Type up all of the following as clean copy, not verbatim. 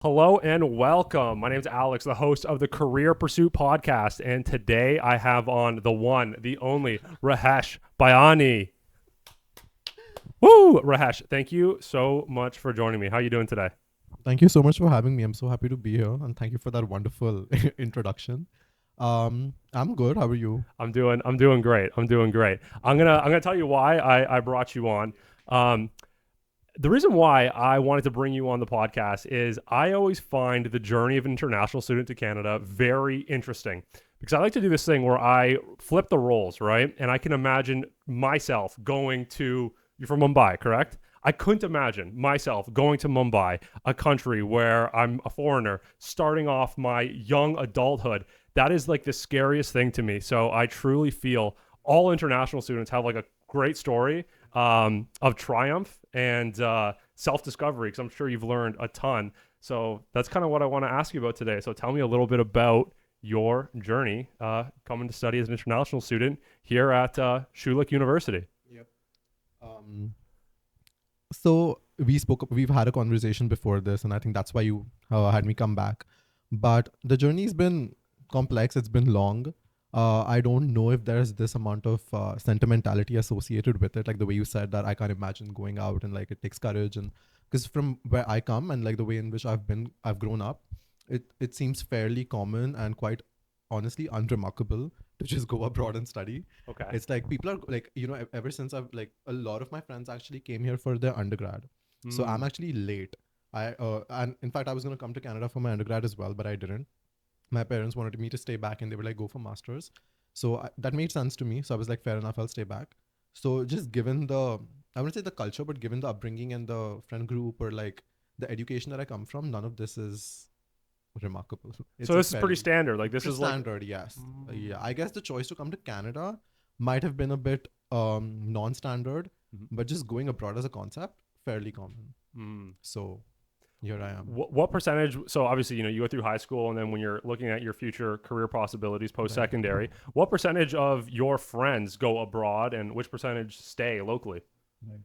Hello and welcome. My name is Alex, the host of the Career Pursuit podcast, and today I have on the one, the only Rahesh Bayani. Woo, Rahesh! Thank you so much for joining me. How are you doing today? Thank you so much for having me. I'm so happy to be here, and thank you for that wonderful introduction. I'm good. How are you? I'm doing great. I'm gonna tell you why I brought you on. Um, the reason why I wanted to bring you on the podcast is I always find the journey of an international student to Canada very interesting because I like to do this thing where I flip the roles, right? And I can imagine myself going to, you're from Mumbai, correct? I couldn't imagine myself going to Mumbai, a country where I'm a foreigner, starting off my young adulthood. That is like the scariest thing to me. So I truly feel all international students have like a great story of triumph and self discovery, because I'm sure you've learned a ton. So that's kind of what I want to ask you about today. So tell me a little bit about your journey coming to study as an international student here at Schulich University. Yep. Um, we've had a conversation before this, and I think that's why you had me come back. But the journey's been complex. It's been long. I don't know if there's this amount of sentimentality associated with it, like the way you said that I can't imagine going out and like it takes courage, and because from where I come and like the way in which I've grown up, it seems fairly common and quite honestly unremarkable to just go abroad and study. Okay. It's like people are like, ever since I've like a lot of my friends actually came here for their undergrad. So I'm Mm. actually late. And in fact I was going to come to Canada for my undergrad as well, but I didn't. My parents wanted me to stay back and they were like, go for masters. So that made sense to me. So I was like, fair enough, I'll stay back. So just given I wouldn't say the culture, but given the upbringing and the friend group or like the education that I come from, none of this is remarkable. So It's a this is pretty fairly standard. Like this pretty is like. standard, yes. Yeah, Mm. I guess the choice to come to Canada might have been a bit non-standard, Mhm. but just going abroad as a concept, fairly common. Mm. So here I am. What percentage? So obviously, you go through high school, and then when you're looking at your future career possibilities post Right. secondary, what percentage of your friends go abroad, and which percentage stay locally? Right.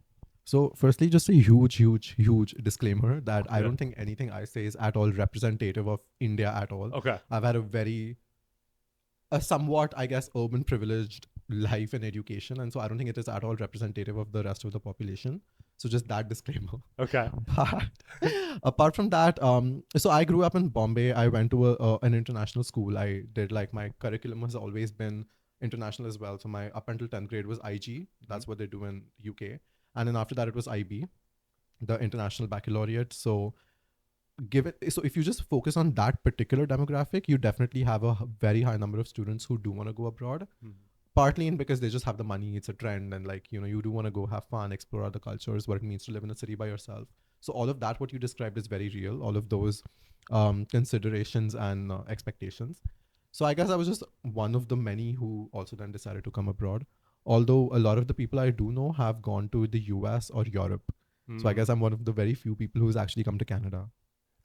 So, firstly, just a huge, huge, huge disclaimer that I Yeah. don't think anything I say is at all representative of India at all. Okay. I've had a somewhat, I guess, urban privileged life and education. And so I don't think it is at all representative of the rest of the population. So, just that disclaimer. Okay. But apart from that, so I grew up in Bombay. I went to an international school. I did like my curriculum has always been international as well. So, my up until 10th grade was IG. That's what they do in UK. And then after that, it was IB, the International Baccalaureate. So if you just focus on that particular demographic, you definitely have a very high number of students who do want to go abroad. Mhm. Partly in because they just have the money, it's a trend, and like you do want to go have fun, explore other cultures, what it means to live in a city by yourself. So all of that, what you described, is very real. All of those considerations and expectations. So I guess I was just one of the many who also then decided to come abroad. Although a lot of the people I do know have gone to the US or Europe. So I Mm. guess I'm one of the very few people who's actually come to Canada.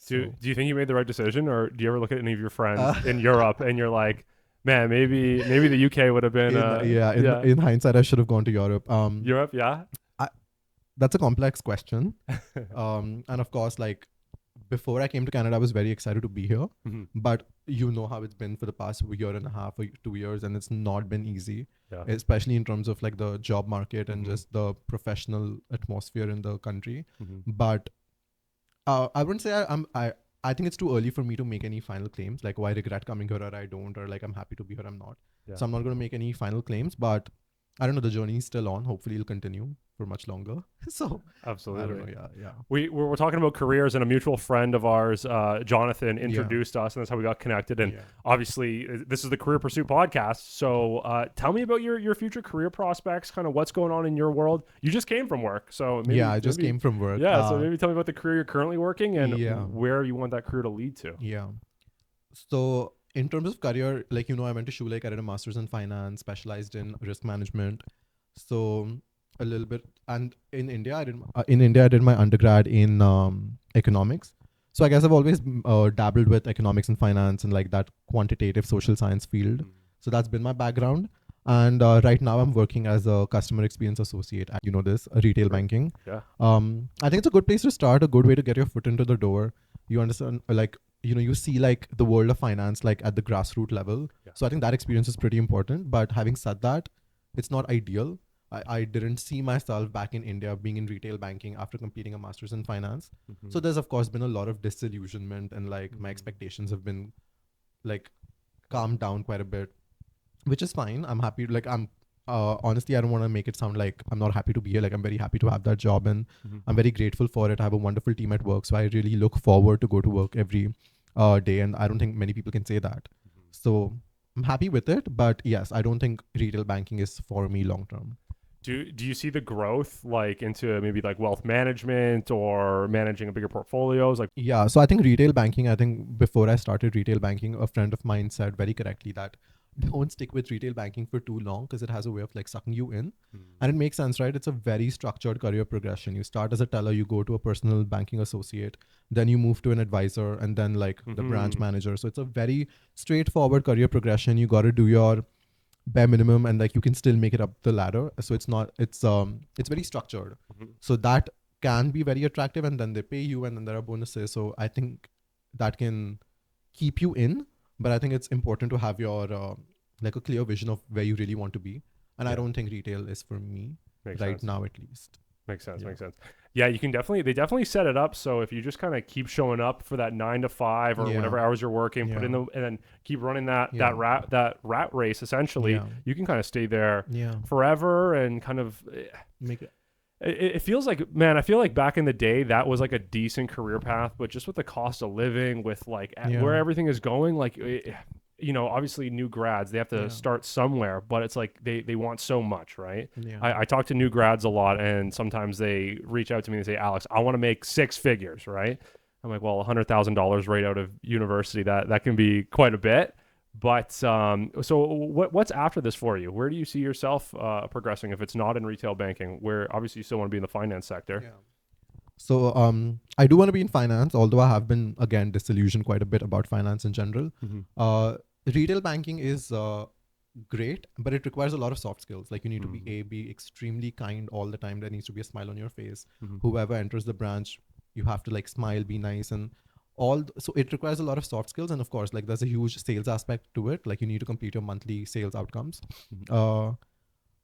Do So Do you think you made the right decision, or do you ever look at any of your friends uh, in Europe and you're like, man, maybe the UK would have been yeah, in hindsight, I should have gone to Europe. Europe, yeah. I, that's a complex question. And of course, like before I came to Canada, I was very excited to be here. Mhm. But you know how it's been for the past year and a half or 2 years, and it's not been easy, Yeah. especially in terms of like the job market and Mhm. just the professional atmosphere in the country. Mhm. But I wouldn't say I think it's too early for me to make any final claims. Like, oh, I regret coming here or I don't, or like I'm happy to be here, I'm not. Yeah. So I'm not going to make any final claims. But I don't know. The journey is still on. Hopefully, it'll continue for much longer. So I don't Absolutely. know. Yeah, yeah, We're talking about careers, and a mutual friend of ours, Jonathan, yeah, introduced us, and that's how we got connected. And yeah. obviously, this is the Career Pursuit podcast. So tell me about your future career prospects. Kind of what's going on in your world. You just came from work, so Yeah, maybe I just maybe came from work. yeah. So maybe tell me about the career you're currently working and Yeah, where you want that career to lead to. yeah. So in terms of career, like I went to Schulich. I did a master's in finance, specialized in risk management. So a little bit, and in India I did my undergrad in economics. So I guess I've always dabbled with economics and finance and like that quantitative social science field. Mm. So that's been my background. And right now I'm working as a customer experience associate at retail Great. banking. Yeah. I think it's a good place to start, a good way to get your foot into the door. You understand, like, you see like the world of finance like at the grassroots level. Yeah. So I think that experience is pretty important. But having said that, it's not ideal. I didn't see myself back in India being in retail banking after completing a master's in finance. Mm-hmm. So there's of course been a lot of disillusionment, and like my Mm-hmm. expectations have been like Okay. calmed down quite a bit, which is fine. I'm happy. Like I'm honestly, I don't want to make it sound like I'm not happy to be here. Like I'm very happy to have that job, and Mm-hmm. I'm very grateful for it. I have a wonderful team at work, so I really look forward to go to work every day, and I don't think many people can say that. Mm-hmm. So I'm happy with it, but yes, I don't think retail banking is for me long term. Do you see the growth like into maybe like wealth management or managing a bigger portfolios? Like, Yeah, so I think retail banking, I think before I started retail banking, a friend of mine said very correctly that don't stick with retail banking for too long because it has a way of like sucking you in. And it makes sense, right? It's a very structured career progression. You start as a teller, you go to a personal banking associate, then you move to an advisor, and then like the branch mm-hmm. manager. So it's a very straightforward career progression. You got to do your bare minimum, and like you can still make it up the ladder. So it's very structured. Mm-hmm. So that can be very attractive, and then they pay you, and then there are bonuses. So I think that can keep you in, but I think it's important to have your like a clear vision of where you really want to be. And I Yeah, don't think retail is for me makes right sense. now, at least. Makes sense. Yeah. Makes sense. Yeah, you can they definitely set it up so if you just kind of keep showing up for that 9 to 5 or Yeah. whatever hours you're working, put Yeah. in the and then keep running that Yeah. rat race. Essentially, Yeah. you can kind of stay there Yeah. forever and kind of. Make it. It feels like, man, I feel like back in the day that was like a decent career path, but just with the cost of living, with like where Yeah. everything is going, like obviously new grads they have to Yeah. start somewhere, but it's like they want so much, right? Yeah. I talk to new grads a lot, and sometimes they reach out to me and say, Alex, I want to make 6 figures, right? I'm like, well, $100,000 right out of university, that can be quite a bit. But so what's after this for you? Where do you see yourself progressing if it's not in retail banking, where obviously you still want to be in the finance sector? Yeah. So I do want to be in finance, although I have been again disillusioned quite a bit about finance in general. Mm-hmm. Retail banking is great, but it requires a lot of soft skills. Like you need to Mm-hmm. be extremely kind all the time. There needs to be a smile on your face. Mm-hmm. Whoever enters the branch, you have to like smile, be nice, and all. So it requires a lot of soft skills, and of course, like there's a huge sales aspect to it. Like you need to complete your monthly sales outcomes. Mm-hmm.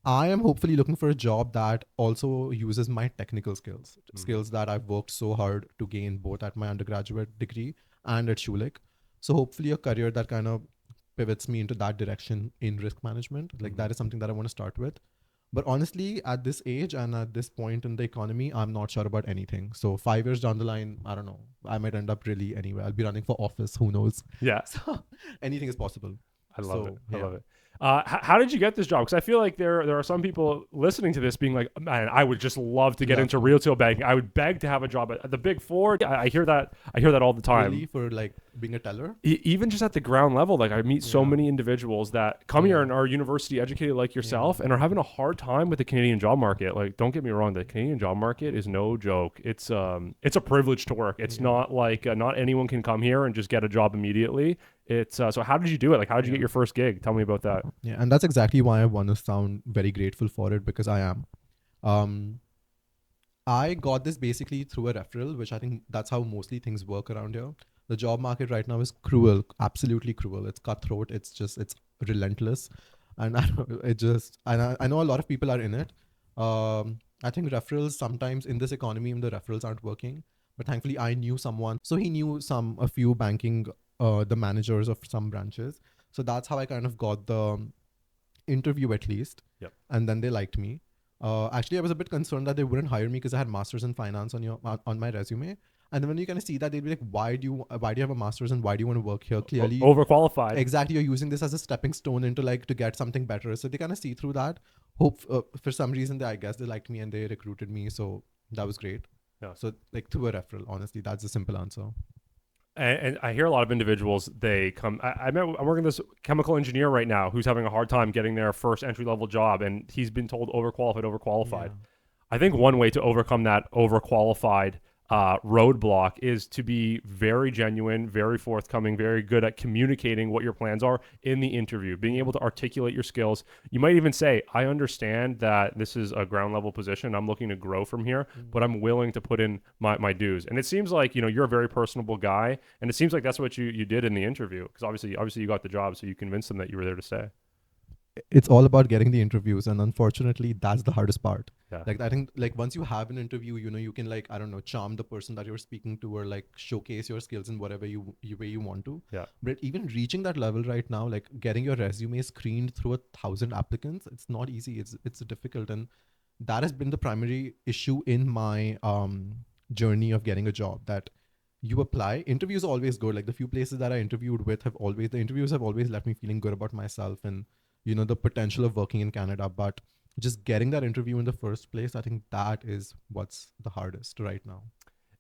I am hopefully looking for a job that also uses my technical skills, Mm-hmm. skills that I've worked so hard to gain both at my undergraduate degree and at Schulich. So hopefully a career that kind of pivots me into that direction in risk management. Like Mm-hmm. that is something that I want to start with. But honestly, at this age and at this point in the economy, I'm not sure about anything. So 5 years down the line, I don't know. I might end up really anywhere. I'll be running for office. Who knows? Yeah, So anything is possible. I love it. So I yeah. love it. How did you get this job? Because I feel like there are some people listening to this being like, man, I would just love to get Love into to. retail banking. I would beg to have a job at the Big Four. I hear that. I hear that all the time. Really, for like being a teller? Even just at the ground level, like I meet so Yeah. many individuals that come here Yeah. and are university educated like yourself and are having a hard time with the Canadian job market. Like, don't get me wrong, the Canadian job market is no joke. It's a privilege to work. It's Yeah. not like not anyone can come here and just get a job immediately. It's so how did you do it? Like, how did you Yeah. get your first gig? Tell me about that. Yeah, and that's exactly why I want to sound very grateful for it, because I am. Um, I got this basically through a referral, which I think that's how mostly things work around here. The job market right now is cruel, absolutely cruel. It's cutthroat. It's relentless, and I know a lot of people are in it. I think referrals sometimes in this economy, when the referrals aren't working, but thankfully I knew someone, so he knew a few banking, the managers of some branches. So that's how I kind of got the interview at least. Yep. And then they liked me. Actually, I was a bit concerned that they wouldn't hire me because I had masters in finance on my resume. And then when you kind of see that, they'd be like, "Why do you have a masters and why do you want to work here?" Clearly, Overqualified. exactly, you're using this as a stepping stone into like to get something better. So they kind of see through that. Hope for some reason I guess they liked me and they recruited me. So that was great. Yeah. So like through a referral, honestly, that's the simple answer. And I hear a lot of individuals, they come, I'm working with this chemical engineer right now who's having a hard time getting their first entry level job. And he's been told overqualified. Yeah. I think one way to overcome that overqualified roadblock is to be very genuine, very forthcoming, very good at communicating what your plans are in the interview, being able to articulate your skills. You might even say, I understand that this is a ground level position. I'm looking to grow from here, but I'm willing to put in my dues. And it seems like, you're a very personable guy. And it seems like that's what you did in the interview, because obviously you got the job. So you convinced them that you were there to stay. It's all about getting the interviews, and unfortunately that's the hardest part. Yeah. Like I think, like once you have an interview, you can, like, I don't know, charm the person that you're speaking to, or like showcase your skills in whatever way you want to. Yeah. But even reaching that level right now, like getting your resume screened through 1,000 applicants, it's not easy. It's difficult, and that has been the primary issue in my journey of getting a job. That you apply, interviews are always good. Like the few places that I interviewed with have always the interviews have always left me feeling good about myself and the potential of working in Canada. But just getting that interview in the first place, I think that is what's the hardest right now.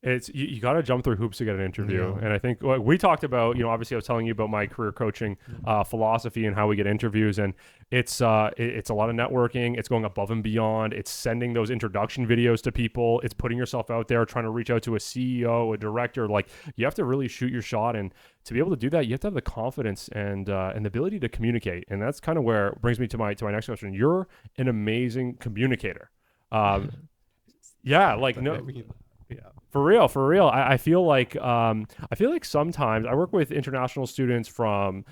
It's you got to jump through hoops to get an interview. Yeah. And I think we talked about, obviously I was telling you about my career coaching philosophy and how we get interviews, and it's a lot of networking. It's going above and beyond. It's sending those introduction videos to people. It's putting yourself out there, trying to reach out to a CEO, a director. Like, you have to really shoot your shot, and to be able to do that, you have to have the confidence and the ability to communicate. And that's kind of where it brings me to my next question. You're an amazing communicator. Yeah, like no. Yeah. For real. I feel like sometimes I work with international students from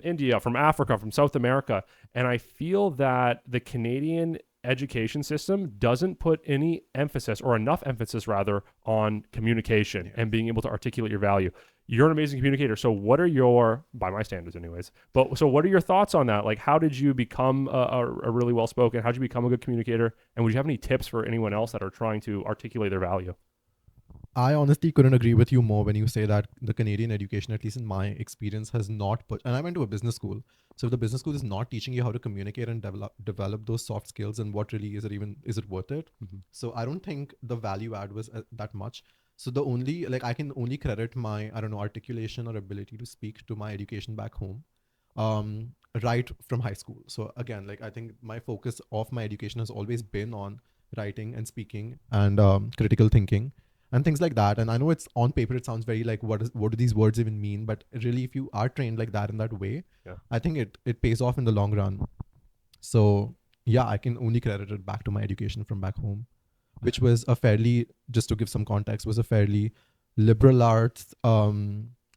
India, from Africa, from South America, and I feel that the Canadian education system doesn't put any emphasis, or enough emphasis rather, on communication and being able to articulate your value. You're an amazing communicator. So what are your, by my standards anyways, but so what are your thoughts on that? Like, how did you become a really well-spoken? How did you become a good communicator? And would you have any tips for anyone else that are trying to articulate their value? I honestly couldn't agree with you more when you say that the Canadian education, at least in my experience, has not put. And I went to a business school, so if the business school is not teaching you how to communicate and develop those soft skills, and what really is it worth it? Mm-hmm. So I don't think the value add was that much. So the only, like, I can only credit my, I don't know, articulation or ability to speak to my education back home, um, right from high school. So again, like, I think my focus of my education has always been on writing and speaking and critical thinking and things like that. And I know it's on paper, it sounds very like, what do these words even mean? But really, if you are trained like that in that way, Yeah. I think it pays off in the long run. So yeah, I can only credit it back to my education from back home, which was a fairly, just to give some context, was a fairly liberal arts,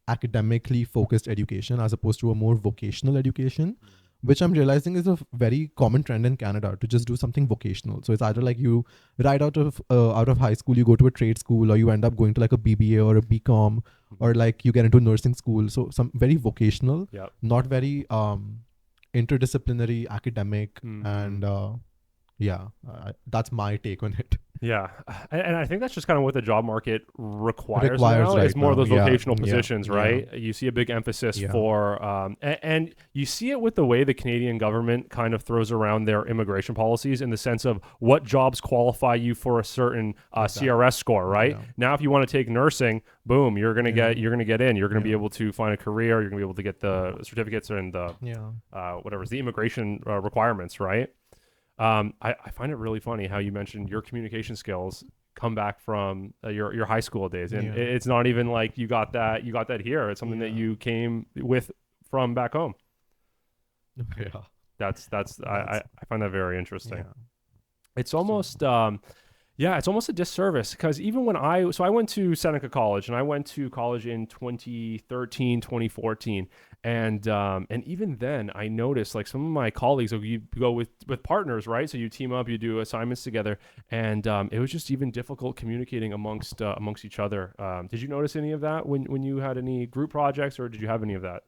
academically focused education, as opposed to a more vocational education, which I'm realizing is a very common trend in Canada, to just do something vocational. So it's either like you, right out of high school, you go to a trade school, or you end up going to like a BBA or a BCom, or like you get into nursing school. So some very vocational, Yep. not very interdisciplinary academic. And yeah, that's my take on it. Yeah, and I think that's just kind of what the job market requires now, right is more of those now. Yeah, vocational yeah, positions, yeah. right? You see a big emphasis Yeah. for, and you see it with the way the Canadian government kind of throws around their immigration policies, in the sense of what jobs qualify you for a certain Exactly. CRS score, right? Yeah. Now, if you want to take nursing, boom, you're gonna Yeah. get in. You're gonna be Yeah. able to find a career. You're gonna be able to get the certificates and the Yeah. whatever's the immigration requirements, right? I find it really funny how you mentioned your communication skills come back from your high school days, and Yeah. it's not even like you got that here. It's something that Yeah. you came with from back home. Yeah. That's I find that very interesting. Yeah. It's almost it's almost a disservice, because even when I went to Seneca College, and I went to college in 2013, 2014, and even then I noticed, like, some of my colleagues, like, you go with partners, right? So you team up, you do assignments together, and it was just even difficult communicating amongst each other. Did you notice any of that when you had any group projects, or did you have any of that?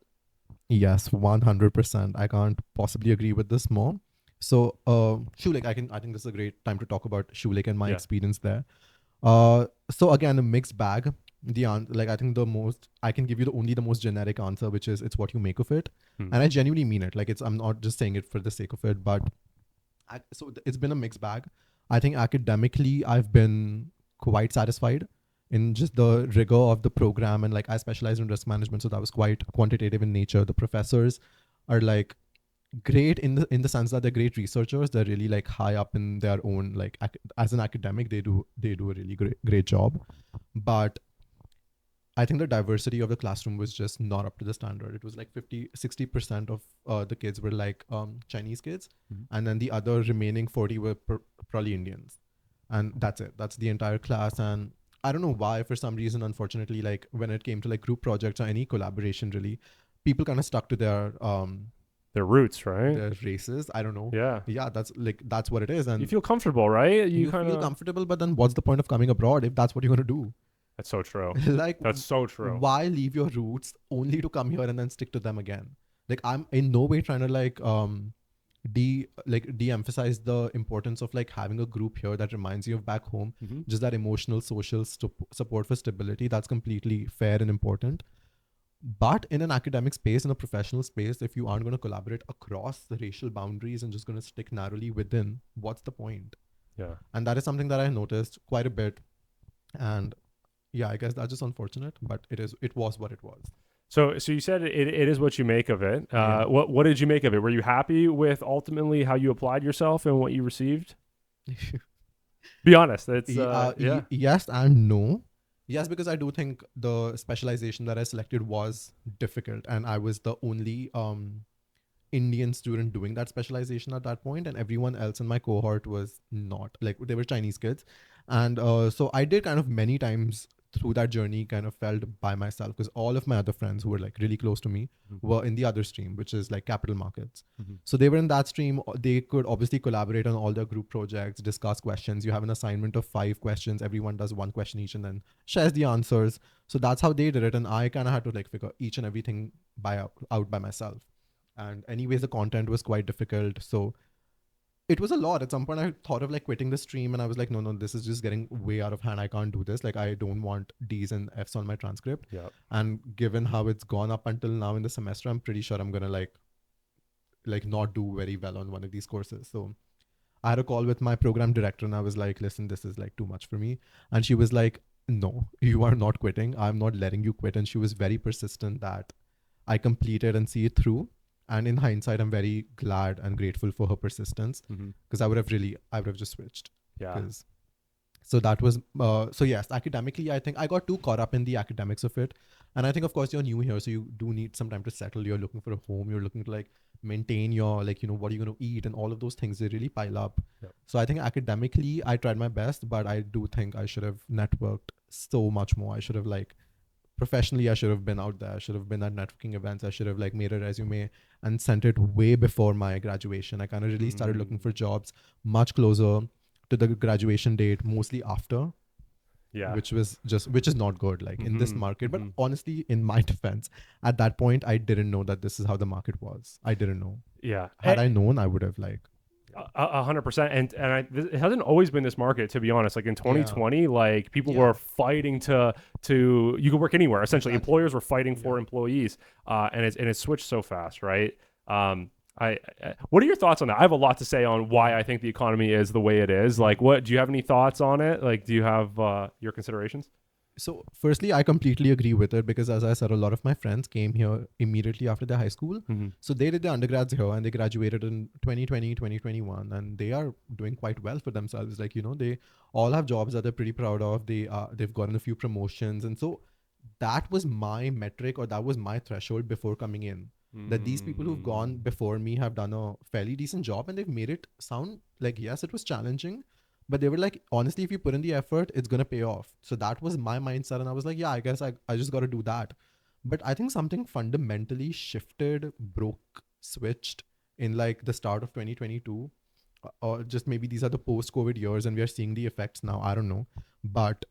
Yes, 100%. I can't possibly agree with this more. So, Schulich, I think this is a great time to talk about Schulich and my Yeah. experience there. So again, a mixed bag. Like, I think the most I can give you the most generic answer, which is, it's what you make of it, and I genuinely mean it. Like, I'm not just saying it for the sake of it, but it's been a mixed bag. I think academically, I've been quite satisfied in just the rigor of the program, and like, I specialize in risk management, so that was quite quantitative in nature. The professors are like great in the sense that they're great researchers. They're really like high up in their own like as an academic, they do a really great job. But I think the diversity of the classroom was just not up to the standard. It was like 50-60% of the kids were like Chinese kids, Mhm. and then the other remaining 40 were probably Indians, and that's it. That's the entire class. And I don't know why, for some reason, unfortunately, like when it came to like group projects or any collaboration, really, people kind of stuck to Their roots, right? their races. I don't know. Yeah. Yeah, that's what it is, You and feel comfortable, right? You you kind feel of. comfortable. But then, what's the point of coming abroad if that's what you're gonna do? That's so true. Like, That's so true. why leave your roots only to come here and then stick to them again? Like, I'm in no way trying to like de-emphasize the importance of like having a group here that reminds you of back home. Hmm. Just that emotional social support for stability, that's completely fair and important. But in an academic space, in a professional space, if you aren't going to collaborate across the racial boundaries and just going to stick narrowly within, what's the point? Yeah. And that is something that I noticed quite a bit. And yeah, I guess that's just unfortunate, but it was what it was. So you said it is what you make of it. Yeah. What did you make of it? Were you happy with ultimately how you applied yourself and what you received? Be honest. It's yeah. Yes and no. Yes, because I do think the specialization that I selected was difficult, and I was the only Indian student doing that specialization at that point, and everyone else in my cohort was not. Like they were Chinese kids, and so I did kind of many times through that journey kind of felt by myself because all of my other friends who were like really close to me were in the other stream, which is like capital markets. Mm-hmm. So they were in that stream. They could obviously collaborate on all their group projects, discuss questions. You have an assignment of 5 questions. Everyone does one question each and then shares the answers. So that's how they did it, and I kind of had to like figure each and everything out by myself. And anyways, the content was quite difficult, so it was a lot. At some point I thought of like quitting the stream, and I was like, no, this is just getting way out of hand. I can't do this. Like, I don't want D's and F's on my transcript. Yeah. And given how it's gone up until now in the semester, I'm pretty sure I'm gonna like not do very well on one of these courses. So I had a call with my program director, and I was like, listen, this is like too much for me. And she was like, no, you are not quitting. I'm not letting you quit. And she was very persistent that I completed and see it through. And in hindsight, I'm very glad and grateful for her persistence, Mm-hmm. because I would have just switched. Yeah. Because so that was so yes, academically, I think I got too caught up in the academics of it. And I think, of course, you're new here, so you do need some time to settle. You're looking for a home. You're looking to like maintain your like what are you going to eat, and all of those things, they really pile up. Yep. So I think academically I tried my best, but I do think I should have networked so much more. I should have like professionally, I should have been out there. I should have been at networking events. I should have like made a resume and sent it way before my graduation. I kind of really started looking for jobs much closer to the graduation date, mostly after, Yeah. which is not good like in this market. But honestly, in my defense, at that point I didn't know that this is how the market was. I didn't know. Yeah. Had I known, I would have like 100%. And it hasn't always been this market, to be honest. Like in 2020, like people were fighting to you could work anywhere. Essentially, Exactly. employers were fighting for employees, and it's switched so fast, right? What are your thoughts on that? I have a lot to say on why I think the economy is the way it is. Like, what do you have any thoughts on it? Like, do you have your considerations? So, firstly, I completely agree with it because, as I said, a lot of my friends came here immediately after their high school. Mm-hmm. So, they did their undergrads here and they graduated in 2020, 2021, and they are doing quite well for themselves. Like, they all have jobs that they're pretty proud of. They've gotten a few promotions. And so, that was my metric, or that was my threshold before coming in. That these people who've gone before me have done a fairly decent job, and they've made it sound like, yes, it was challenging, but they were like, honestly, if you put in the effort, it's going to pay off. So that was my mindset. And I was like, yeah, I guess I just got to do that. But I think something fundamentally shifted, broke, switched in like the start of 2022. Or just maybe these are the post COVID years and we are seeing the effects now. I don't know. But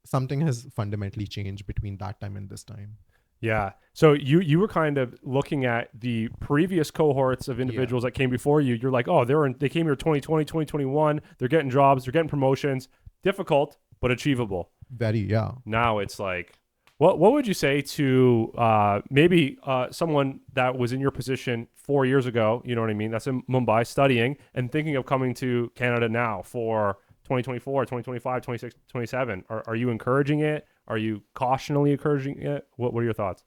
something has fundamentally changed between that time and this time. Yeah. So you were kind of looking at the previous cohorts of individuals that came before you. You're like, oh, they came here 2020, 2021. They're getting jobs. They're getting promotions. Difficult, but achievable. Very, yeah. Now it's like, what would you say to maybe someone that was in your position 4 years ago, you know what I mean? That's in Mumbai studying and thinking of coming to Canada now for 2024, 2025, 26, 27. Are you encouraging it? Are you cautionally encouraging it? What are your thoughts?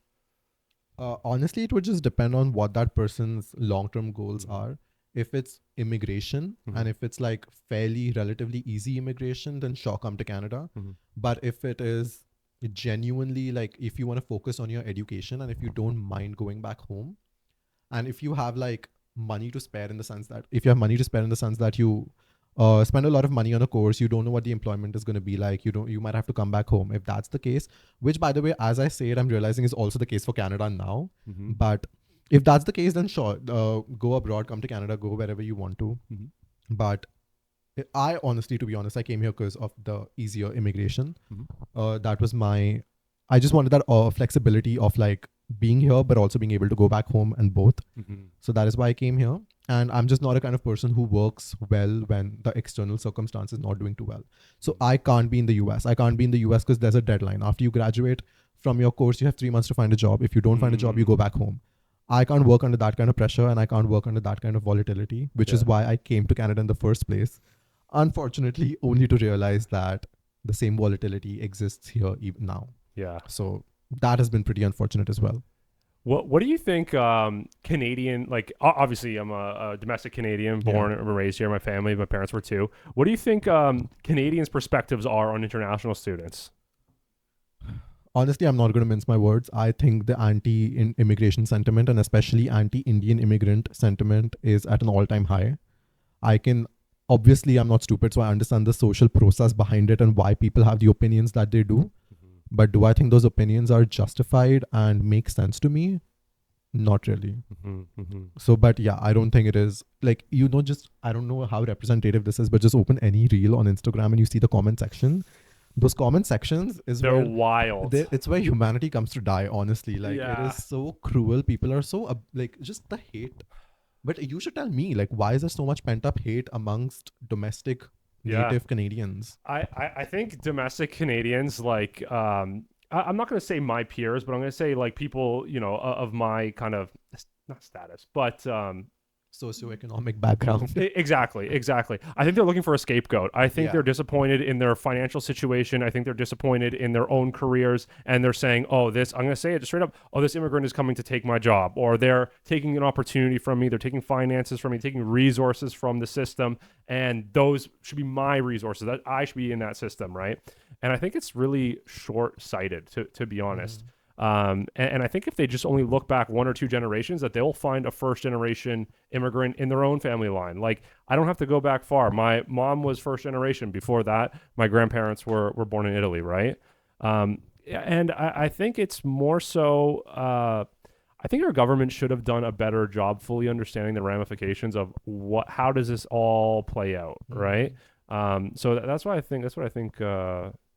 Honestly, it would just depend on what that person's long-term goals Mhm. are. If it's immigration Mhm. and if it's like fairly relatively easy immigration, then sure, come to Canada. Mhm. But if it is genuinely like if you want to focus on your education and if you don't mind going back home, and if you have like money to spare in the sense that if you have money to spare in the sense that you spend a lot of money on a course, you don't know what the employment is going to be like, you might have to come back home. If that's the case, which by the way, as I say it, I'm realizing is also the case for Canada now. Mhm. But if that's the case, then sure, go abroad, come to Canada, go wherever you want to. Mhm. But I honestly, to be honest, I came here because of the easier immigration. Mhm. That was my, I just wanted that flexibility of like being here but also being able to go back home and both. Mhm. So that is why I came here. And I'm just not a kind of person who works well when the external circumstance is not doing too well. So I can't be in the US. I can't be in the US because there's a deadline. After you graduate from your course, you have 3 months to find a job. If you don't find a job, you go Mm. back home. I can't work under that kind of pressure and I can't work under that kind of volatility, which Yeah. is why I came to Canada in the first place. Unfortunately, only to realize that the same volatility exists here even now. Yeah. So that has been pretty unfortunate as well. What do you think Canadian, like obviously I'm a domestic Canadian, Yeah. born and raised here, my family, my parents were too. What do you think Canadians' perspectives are on international students? Honestly, I'm not going to mince my words. I think the anti immigration sentiment and especially anti Indian immigrant sentiment is at an all time high. I can, obviously, I'm not stupid, so I understand the social process behind it and why people have the opinions that they do. Mhm. But do I think those opinions are justified and make sense to me? Not really. Mhm. Mhm. So, but yeah, I don't think it is like, just, I don't know how representative this is, but just open any reel on Instagram and you see the comment section. Those comment sections is They're where wild. it's where humanity comes to die, honestly. Like, it is Yeah. so cruel. People are so like, just the hate. But you should tell me, like, why is there so much pent up hate amongst domestic Yeah. native Canadians? I think domestic Canadians, like, I'm not going to say my peers, but I'm going to say like people, of my kind of not status, but Socioeconomic background. Exactly, exactly. I think they're looking for a scapegoat. I think Yeah. they're disappointed in their financial situation. I think they're disappointed in their own careers, and they're saying, "Oh, this." I'm going to say it straight up. "Oh, this immigrant is coming to take my job," or they're taking an opportunity from me. They're taking finances from me, taking resources from the system, and those should be my resources. That I should be in that system, right? And I think it's really short-sighted, to be honest. Mhm. And I think if they just only look back one or two generations, that they'll find a first generation immigrant in their own family line. Like I don't have to go back far. My mom was first generation. Before that, my grandparents were born in Italy, right? And I think it's more so. I think our government should have done a better job fully understanding the ramifications of how does this all play out, right? Mhm. So that's why I think that's what I think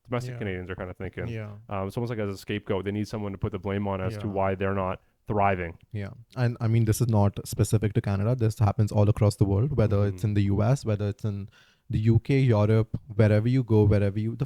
domestic Yeah. Canadians are kind of thinking. Yeah. It's almost like as a scapegoat, they need someone to put the blame on as to Yeah. why they're not thriving. Yeah. And I mean, this is not specific to Canada. This happens all across the world, whether it's Mm-hmm. in the US, whether it's in the UK, Europe, wherever you go, the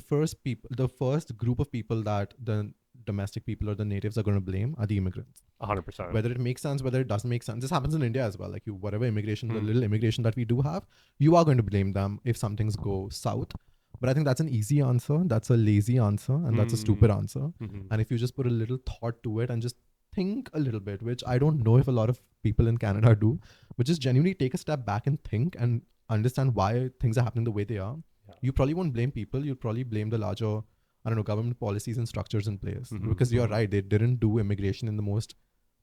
first group of people that the domestic people or the natives are going to blame are the immigrants. 100%. Whether it makes sense, whether it doesn't make sense. This happens in India as well. Like whatever immigration, the Mm. little immigration that we do have, you are going to blame them if some things go south. But I think that's an easy answer. That's a lazy answer. And that's a stupid Mm. answer. Mm-hmm. And if you just put a little thought to it and just think a little bit, which I don't know if a lot of people in Canada do, but just genuinely take a step back and think and understand why things are happening the way they are. Yeah. You probably won't blame people. You'd probably blame the larger, I don't know, government policies and structures in place. Mm-hmm. Because you're Mm-hmm. right, they didn't do immigration in the most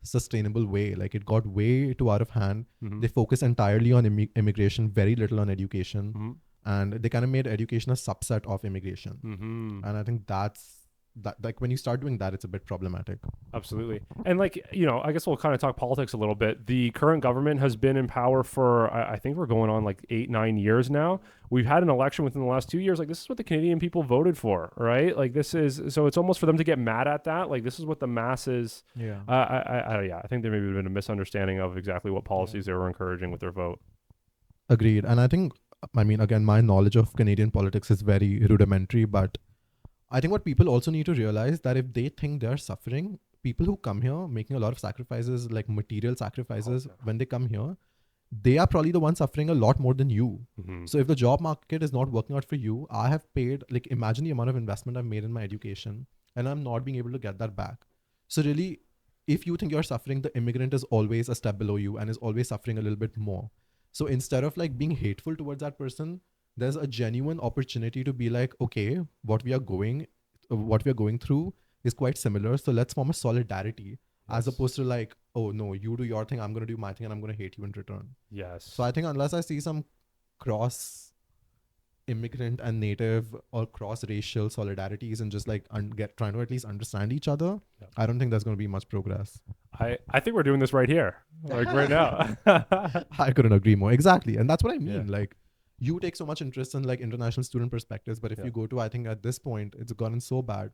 sustainable way. Like it got way too out of hand. Mm-hmm. They focus entirely on immigration, very little on education, Mm-hmm. and they kind of made education a subset of immigration. Mm-hmm. And I think that's that. Like when you start doing that, it's a bit problematic. Absolutely. And like, I guess we'll kind of talk politics a little bit. The current government has been in power for, I think we're going on like 8, 9 years now. We've had an election within the last 2 years. Like, this is what the Canadian people voted for, right? Like, so it's almost for them to get mad at that. Like, this is what the masses, Yeah. I think there may have been a misunderstanding of exactly what policies they were encouraging with their vote. Agreed. And I think, I mean, again, my knowledge of Canadian politics is very rudimentary, but I think what people also need to realize that if they think they're suffering, people who come here making a lot of sacrifices, like material sacrifices, Oh, when they come here, they are probably the ones suffering a lot more than you. yeah. Mm-hmm. So if the job market is not working out for you, I have paid, like, imagine the amount of investment I've made in my education and I'm not being able to get that back. So really, if you think you're suffering, the immigrant is always a step below you and is always suffering a little bit more. So instead of like being hateful towards that person, there's a genuine opportunity to be like, okay, what we are going through is quite similar. So let's form a solidarity, as Yes. opposed to like, oh no, you do your thing, I'm gonna do my thing, and I'm gonna hate you in return. So Yes. I think unless I see some cross immigrant and native or cross racial solidarities and just like get trying to at least understand each other, Yeah. I don't think there's going to be much progress. I think we're doing this right here, like right now. I couldn't agree more. Exactly. And that's what I Yeah. mean. Like, you take so much interest in like international student perspectives, but if Yeah. you go to, I think at this point, it's gotten so bad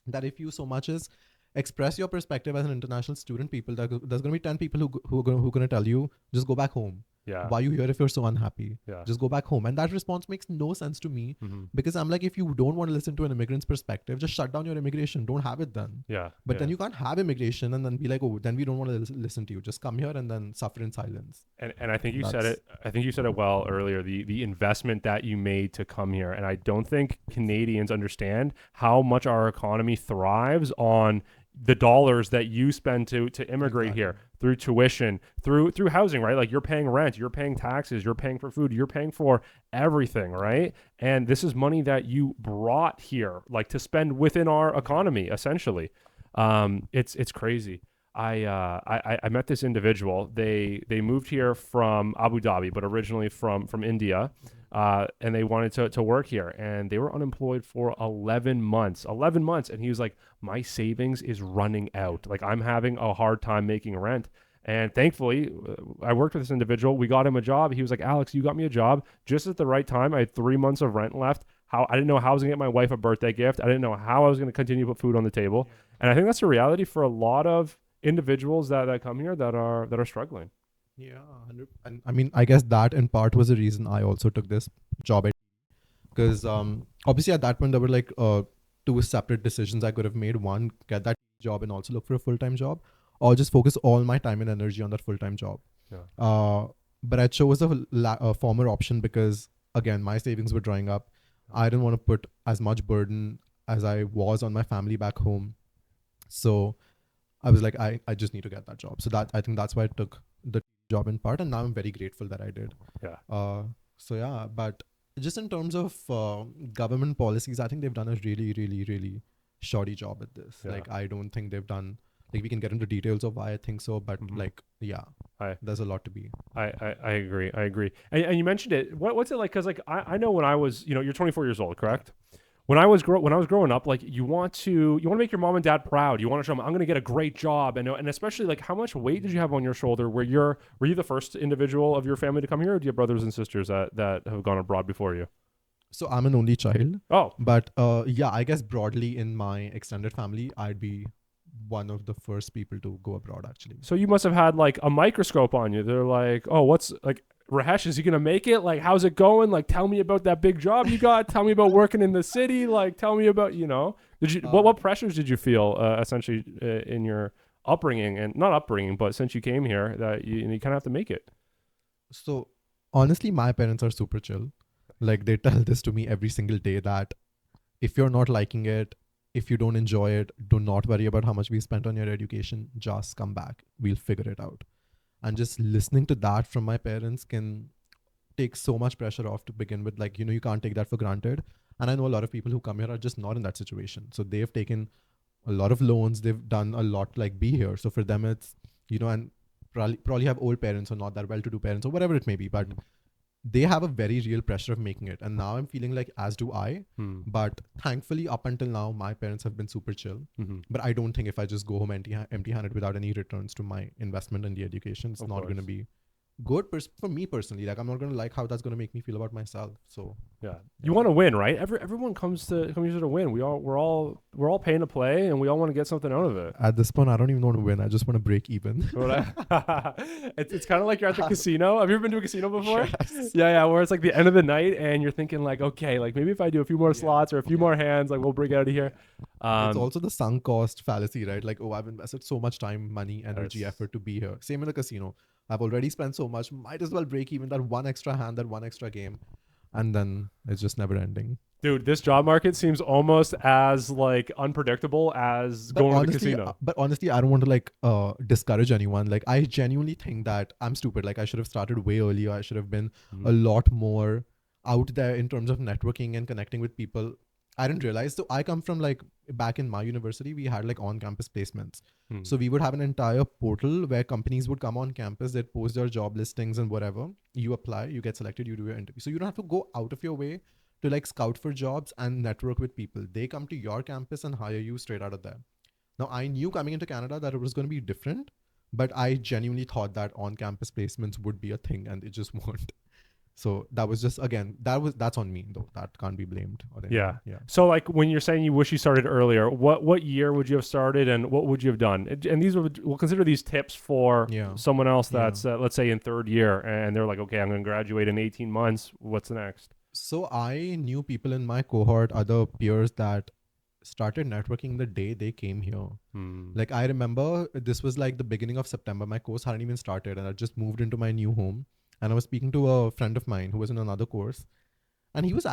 that if you so much as express your perspective as an international student, there's going to be 10 people who are going to tell you, just go back home. Yeah. Why are you here if you're so unhappy? Yeah. Just go back home. And that response makes no sense to me, Mm-hmm. because I'm like, if you don't want to listen to an immigrant's perspective, just shut down your immigration. Don't have it then. Yeah. But Yeah. then you can't have immigration and then be like, oh, then we don't want to listen to you. Just come here and then suffer in silence. And I think you said That's it. I think you said it well earlier. The investment that you made to come here, and I don't think Canadians understand how much our economy thrives on the dollars that you spend to immigrate Exactly. here through tuition, through housing, right? Like you're paying rent, you're paying taxes, you're paying for food, you're paying for everything, right? And this is money that you brought here, like to spend within our economy, essentially. It's crazy. I met this individual. They moved here from Abu Dhabi, but originally from India, and they wanted to work here, and they were unemployed for 11 months. 11 months, and he was like, "My savings is running out. Like I'm having a hard time making rent." And thankfully, I worked with this individual. We got him a job. He was like, "Alex, you got me a job just at the right time. I had 3 months of rent left. How I didn't know how I was gonna get my wife a birthday gift. I didn't know how I was gonna continue to put food on the table." And I think that's a reality for a lot of individuals that come here that are struggling. Yeah, 100. And I mean, I guess that in part was the reason I also took this job, because obviously at that point there were like two separate decisions I could have made. One, get that job and also look for a full-time job, or just focus all my time and energy on that full-time job. Yeah. But I chose a former option because again my savings were drying up. I didn't want to put as much burden as I was on my family back home. So I was like, I just need to get that job. So that I think that's why I took the job in part, and now I'm very grateful that I did. Yeah. So yeah, but just in terms of government policies, I think they've done a really, really, really shoddy job at this. Yeah. Like, I don't think they've done. Like, we can get into details of why I think so, but Mhm. like, yeah, I there's a lot to be. I agree. I agree. And you mentioned it. What's it like? Because like I know when I was, you're 24 years old, correct? When I was growing up, like you want to make your mom and dad proud. You want to show them I'm going to get a great job, and especially like how much weight did you have on your shoulder? Were you the first individual of your family to come here, or do you have brothers and sisters that have gone abroad before you? So I'm an only child, Oh, but yeah, I guess broadly in my extended family, I'd be one of the first people to go abroad actually. so you must have had like a microscope on you. They're like, oh, what's like Rahesh? Is he gonna make it? Like, how's it going? Like, tell me about that big job you got. Tell me about working in the city. Like, tell me about Did you what pressures did you feel essentially in your upbringing and not upbringing, but since you came here that you kind of have to make it. So honestly, my parents are super chill. Like, they tell this to me every single day that if you're not liking it, if you don't enjoy it, do not worry about how much we spent on your education. Just come back. We'll figure it out. And just listening to that from my parents can take so much pressure off to begin with. Like, you can't take that for granted. And I know a lot of people who come here are just not in that situation. So they've taken a lot of loans. They've done a lot to like be here. So for them, it's, and probably have old parents or not that well-to-do parents or whatever it may be. But they have a very real pressure of making it. And now I'm feeling like, as do I. But thankfully, up until now, my parents have been super chill. Mm-hmm. But I don't think if I just go home empty-handed without any returns to my investment in the education, it's not going to be good for me personally. Like, I'm not going to like how that's going to make me feel about myself. So yeah, you want to win, right? Everyone comes here to win. We're all paying to play, and we all want to get something out of it. At this point, I don't even want to win. I just want to break even. It's kind of like you're at the casino. Have you ever been to a casino before? Yes. Yeah, where it's like the end of the night, and you're thinking like, okay, like maybe if I do a few more slots or a few more hands, like we'll break out of here. It's also the sunk cost fallacy, right? Like, oh, I've invested so much time, money, energy, Yes. effort to be here. Same in a casino. I've already spent so much. Might as well break even that one extra hand, that one extra game. And then it's just never ending. Dude, this job market seems almost as like unpredictable as But going to the honestly, casino. I don't want to like discourage anyone. Like I genuinely think that I'm stupid. Like I should have started way earlier. I should have been Mhm. a lot more out there in terms of networking and connecting with people. I didn't realize. So I come from like back in my university, we had like on-campus placements. Hmm. So we would have an entire portal where companies would come on campus, they'd post their job listings and whatever. You apply, you get selected, you do your interview. So you don't have to go out of your way to like scout for jobs and network with people. They come to your campus and hire you straight out of there. Now, I knew coming into Canada that it was going to be different, but I genuinely thought that on-campus placements would be a thing, and it just weren't. So that was just again that's on me though. That can't be blamed or Yeah. anything. Yeah. So like when you're saying you wish you started earlier, what year would you have started and what would you have done? And these we'll consider these tips for Yeah. someone else Yeah. that's let's say in third year and they're like, okay, I'm going to graduate in 18 months. What's next? So I knew people in my cohort, other peers that started networking the day they came here. Hmm. Like I remember this was like the beginning of September. My course hadn't even started, and I just moved into my new home. And I was speaking to a friend of mine who was in another course, and he was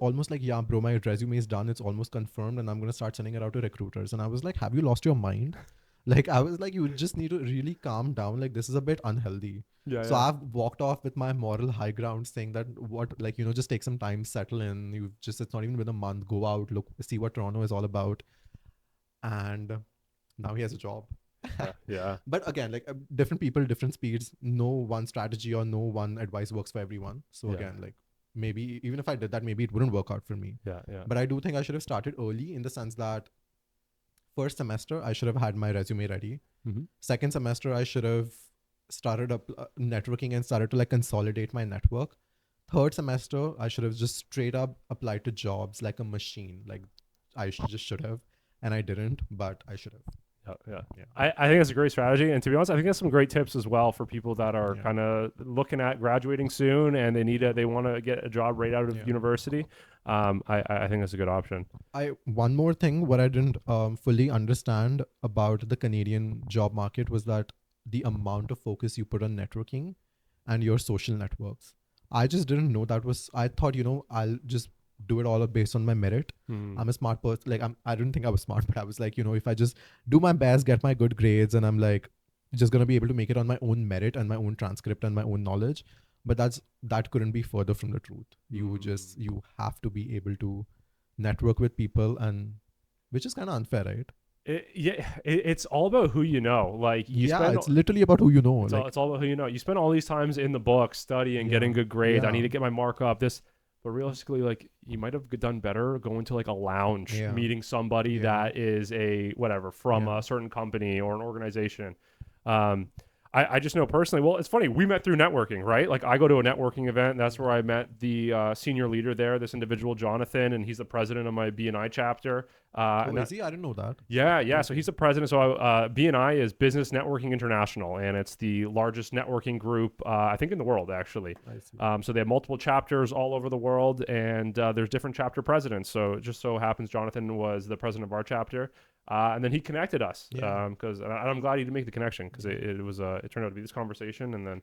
almost like, yeah, bro, my resume is done. It's almost confirmed, and I'm gonna start sending it out to recruiters. And I was like, have you lost your mind? Like I was like, you just need to really calm down. Like this is a bit unhealthy. Yeah, So yeah. I've walked off with my moral high ground, saying that what, like, just take some time, settle in. It's not even been a month. Go out, look, see what Toronto is all about, and now he has a job. Yeah. Yeah. But again, like different people, different speeds. No one strategy or no one advice works for everyone. So Yeah. again, like maybe even if I did that, maybe it wouldn't work out for me. Yeah. Yeah. But I do think I should have started early in the sense that first semester I should have had my resume ready. Mm-hmm. Second semester I should have started up networking and started to like consolidate my network. Third semester I should have just straight up applied to jobs like a machine. Like just should have, and I didn't, but I should have. Yeah, yeah. Yeah. I think that's a great strategy. And to be honest, I think that's some great tips as well for people that are Yeah. kind of looking at graduating soon and they want to get a job right out of Yeah. university. I think that's a good option. One more thing what I didn't fully understand about the Canadian job market was that the amount of focus you put on networking and your social networks. I just didn't know that was. I thought I'll just do it all based on my merit. Hmm. I'm a smart person. Like I didn't think I was smart, but I was like, if I just do my best, get my good grades, and I'm like just gonna be able to make it on my own merit and my own transcript and my own knowledge. But that couldn't be further from the truth. You have to be able to network with people, and which is kind of unfair, right? It's all about who you know. Like you Yeah, spend it's literally about who you know. it's all Like, it's all about who you know. You spend all these times in the book studying, yeah, getting good grades. I need yeah, to get my mark up. But realistically, like you might have done better going to like a lounge, yeah, meeting somebody yeah, that is a whatever from yeah, a certain company or an organization. Um, I just know personally. Well, it's funny. We met through networking, right? Like I go to a networking event. That's where I met the senior leader there, this individual, Jonathan, and he's the president of my BNI chapter. Oh, is he? I didn't know that. Yeah, yeah. Oh, So okay. he's the president. So BNI is Business Networking International, and it's the largest networking group, I think, in the world, actually. I see. So they have multiple chapters all over the world, and there's different chapter presidents. So it just so happens Jonathan was the president of our chapter, and then he connected us Yeah. because I'm glad he did make the connection because it turned out to be this conversation, and then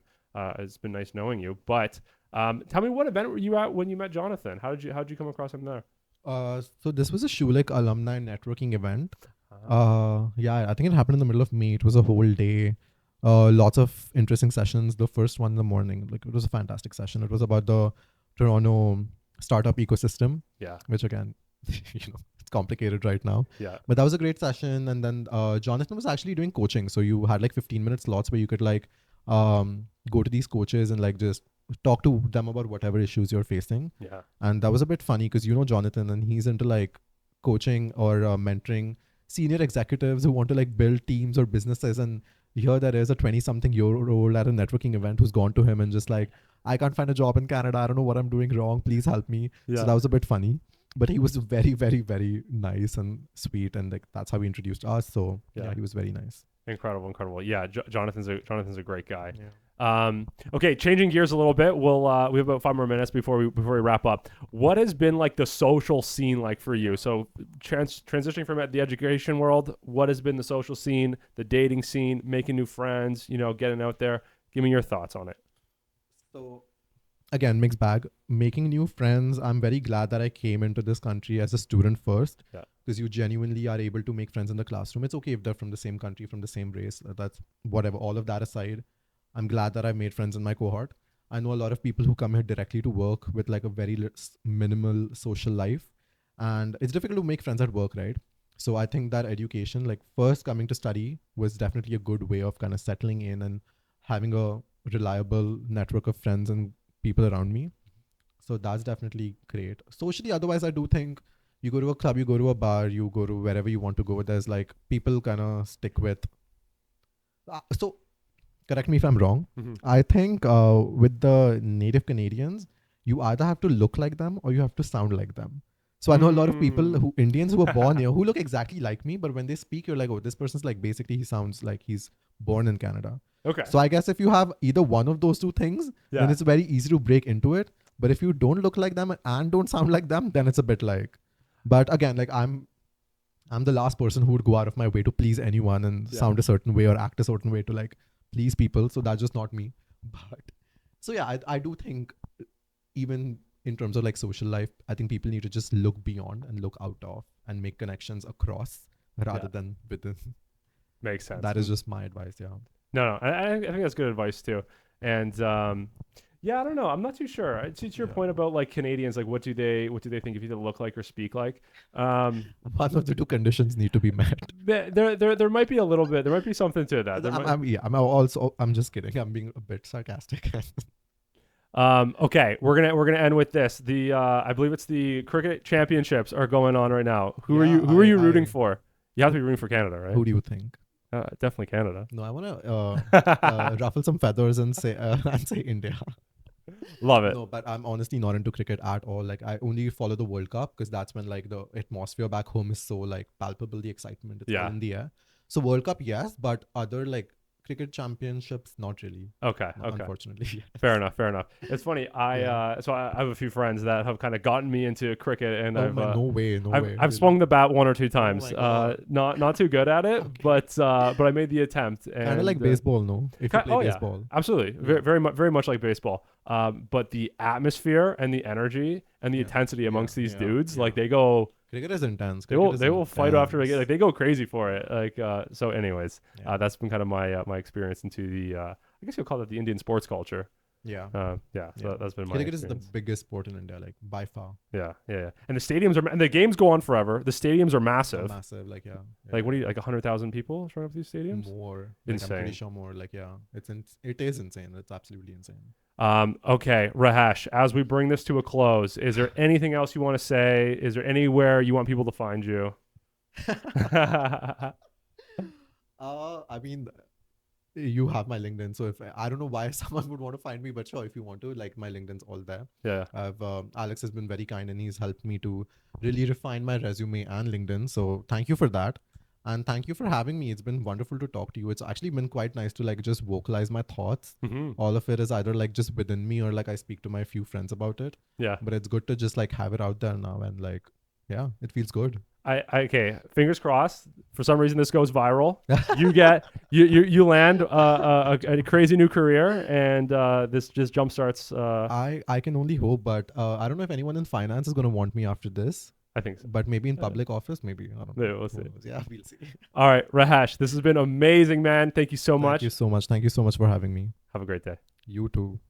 it's been nice knowing you. But tell me, what event were you at when you met Jonathan? How did you come across him there? So this was a Schulich alumni networking event. Uh, Yeah, I think it happened in the middle of May. It was a whole day. Lots of interesting sessions. The first one in the morning, like it was a fantastic session. It was about the Toronto startup ecosystem, yeah, which again, it's complicated right now. yeah. But that was a great session. And then Jonathan was actually doing coaching. So you had like 15-minute slots where you could like go to these coaches and like just talk to them about whatever issues you're facing. Yeah. And that was a bit funny because Jonathan, and he's into like coaching or mentoring senior executives who want to like build teams or businesses. And here there is a 20-something-year-old at a networking event who's gone to him and just like, I can't find a job in Canada. I don't know what I'm doing wrong. Please help me. So Yeah. that was a bit funny. But he was very, very, very nice and sweet. And like that's how he introduced us. So yeah, he was very nice. Incredible. Yeah, Jonathan's a great guy. Yeah. Okay, changing gears a little bit. We have about 5 more minutes before we wrap up. What has been like the social scene like for you? So transitioning from the education world, what has been the social scene, the dating scene, making new friends, getting out there? Give me your thoughts on it. So again, mixed bag. Making new friends. I'm very glad that I came into this country as a student first, Yeah. because you genuinely are able to make friends in the classroom. It's okay if they're from the same country, from the same race. That's whatever. All of that aside, I'm glad that I made friends in my cohort. I know a lot of people who come here directly to work with like a very minimal social life, and it's difficult to make friends at work, right? So I think that education, like first coming to study, was definitely a good way of kind of settling in and having a reliable network of friends and people around me. So that's definitely great. Socially, otherwise, I do think you go to a club, you go to a bar, you go to wherever you want to go. There's like people kind of stick with. So correct me if I'm wrong. Mm-hmm. I think with the native Canadians, you either have to look like them or you have to sound like them. So I know a lot of people who Indians who are born here who look exactly like me, but when they speak, you're like, oh, this person's like basically he sounds like he's born in Canada. Okay. So I guess if you have either one of those two things, then Yeah. it's very easy to break into it. But if you don't look like them and don't sound like them, then it's a bit like. But again, like I'm the last person who would go out of my way to please anyone and Yeah. sound a certain way or act a certain way to like please people. So that's just not me. But so yeah, I do think even in terms of like social life, I think people need to just look beyond and look out of and make connections across rather than within. Makes sense. That is just my advice. Yeah. No, I think that's good advice too. And yeah, I don't know. I'm not too sure. To your Yeah. point about like Canadians, like what do they think of you to look like or speak like? Um, One of the two conditions need to be met. there might be a little bit. There might be something to that. I'm just kidding. I'm being a bit sarcastic. Okay, we're gonna end with this. The I believe it's the cricket championships are going on right now. Who Yeah, are you rooting I for? You have to be rooting for Canada, right? Who do you think? Definitely Canada. No, I want to ruffle some feathers and say and say India. Love it. No, but I'm honestly not into cricket at all. Like I only follow the World Cup because that's when like the atmosphere back home is so like palpable, the excitement, it's all Yeah. in the air. So World Cup, yes, but other like cricket championships, not really. Okay. Unfortunately. Yes. Fair enough. It's funny. So I have a few friends that have kind of gotten me into cricket, and Oh I've my, no way, no way. I've swung the bat one or two times. my God. Not too good at it, Okay. but I made the attempt. And Kind of like baseball, no? If you play oh yeah, baseball. absolutely. Yeah. Very much like baseball. But the atmosphere and the energy and the Yeah. intensity amongst these Yeah. dudes, Yeah. like they go, Cricket is intense. they Cricket is will fight after they intense. get, like they go crazy for it. Like so. Anyways, Yeah. that's been kind of my experience into the I guess you'll call it the Indian sports culture. Yeah. Yeah. So Yeah. that's been my Cricket is experience. the biggest sport in India, like by far. Yeah. And the stadiums are, and the games go on forever. The stadiums are So massive. massive, like yeah. Like what do you, like 100,000 people showing up to these stadiums? More. Like, I'm pretty Insane. sure more. Like yeah, it is insane. It's absolutely insane. Okay, Rahesh, as we bring this to a close, is there anything else you want to say? Is there anywhere you want people to find you? I mean, you have my LinkedIn, so if I don't know why someone would want to find me, but sure, if you want to, like my LinkedIn's all there. Yeah. I've Alex has been very kind and he's helped me to really refine my resume and LinkedIn. So thank you for that. And thank you for having me. It's been wonderful to talk to you. It's actually been quite nice to like just vocalize my thoughts. Mm-hmm. All of it is either like just within me or like I speak to my few friends about it. Yeah. But it's good to just like have it out there now and like, yeah, it feels good. Okay, fingers crossed. For some reason, this goes viral. You get you land a crazy new career, and this just jumpstarts. I can only hope, but I don't know if anyone in finance is going to want me after this. I think so. But maybe in public office, maybe. I don't know. Yeah, we'll see. Yeah, we'll see. All right, Rahesh, this has been amazing, man. Thank you so much. Thank you so much. Thank you so much for having me. Have a great day. You too.